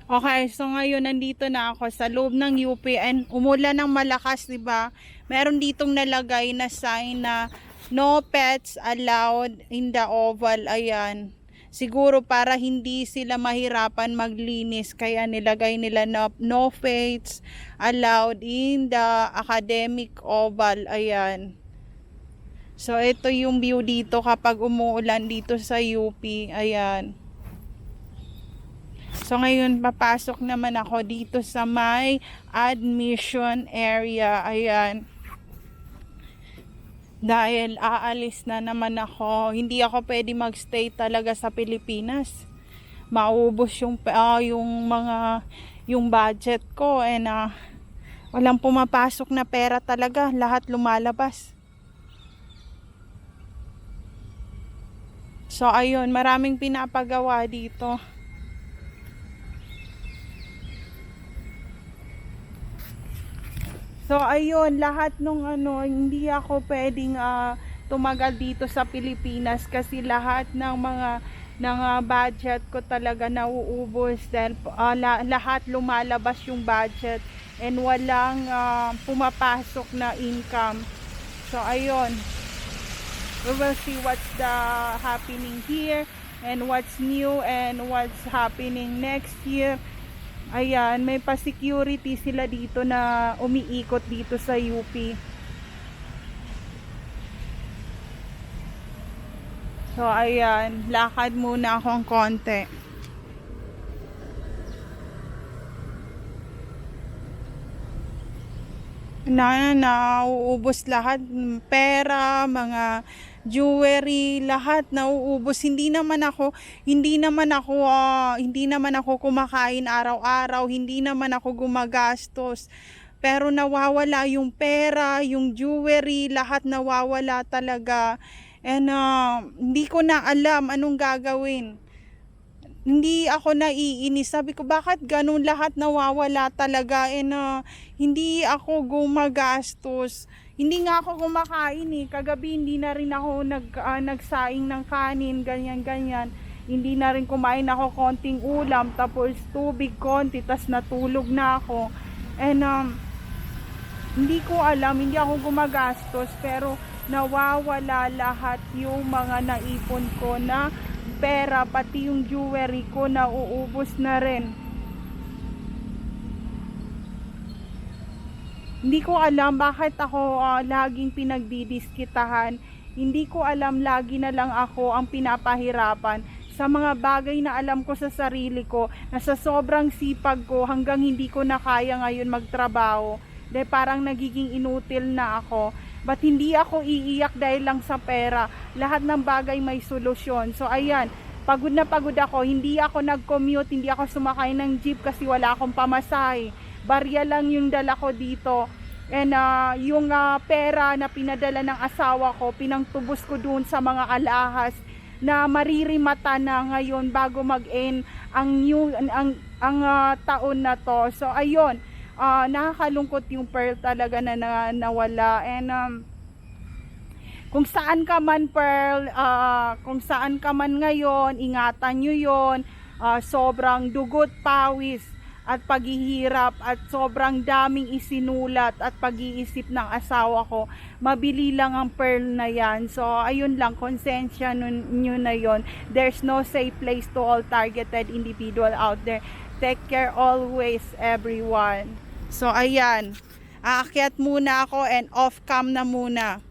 Okay, so ngayon nandito na ako sa loob ng UP and umulan ng malakas, 'di ba? Meron ditong nalagay na sign na no pets allowed in the oval. Ayan. Siguro para hindi sila mahirapan maglinis kaya nilagay nila na no pets allowed in the academic oval. Ayan. So ito yung view dito kapag umuulan dito sa UP. Ayan. So ngayon papasok naman ako dito sa may admission area. Ayan. Dahil aalis na naman ako. Hindi ako pwede magstay talaga sa Pilipinas. Maubos yung budget ko and walang pumapasok na pera talaga. Lahat lumalabas. So ayun, maraming pinapagawa dito. So ayun, lahat nung hindi ako pwedeng tumagal dito sa Pilipinas kasi lahat ng budget ko talaga nauubos dahil lahat lumalabas yung budget and walang pumapasok na income. So ayun, we will see what's the happening here and what's new and what's happening next year. Ayan, may pa-security sila dito na umiikot dito sa UP. So, ayan, lakad muna akong konti. Nauubos lahat, pera, mga jewelry, lahat nauubos. Hindi naman ako kumakain araw-araw, hindi naman ako gumagastos. Pero nawawala yung pera, yung jewelry, lahat nawawala talaga. And hindi ko na alam anong gagawin. Hindi ako naiinis. Sabi ko, bakit ganun lahat nawawala talaga? And hindi ako gumagastos. Hindi nga ako kumakain eh. Kagabi hindi na rin ako nagsaing ng kanin, ganyan-ganyan. Hindi na rin kumain ako konting ulam, tapos tubig konti, tas natulog na ako. And hindi ko alam, hindi ako gumagastos, pero nawawala lahat yung mga naipon ko na pera, pati yung jewelry ko nauubos na rin. Hindi ko alam bakit ako laging pinagdidiskitahan. Hindi ko alam, lagi na lang ako ang pinapahirapan sa mga bagay na alam ko sa sarili ko, na sa sobrang sipag ko hanggang hindi ko na kaya ngayon magtrabaho. Dahil parang nagiging inutil na ako. Ba't hindi ako iiyak dahil lang sa pera? Lahat ng bagay may solusyon. So ayan, pagod na pagod ako. Hindi ako nag-commute, hindi ako sumakay ng jeep kasi wala akong pamasahe. Barya lang yung dala ko dito. And yung pera na pinadala ng asawa ko, pinangtubos ko dun sa mga alahas na maririmata na ngayon bago mag-end ang taon na to. So ayun, nakakalungkot yung Pearl talaga na nawala. And kung saan ka man, Pearl, kung saan ka man ngayon, ingatan nyo yon. Sobrang dugot, pawis at paghihirap at sobrang daming isinulat at pag-iisip ng asawa ko, mabili lang ang Pearl na yan. So ayun lang, konsensya nyo na yon. There's no safe place to all targeted individual out there. Take care always, everyone. So ayan, aakyat muna ako and off cam na muna.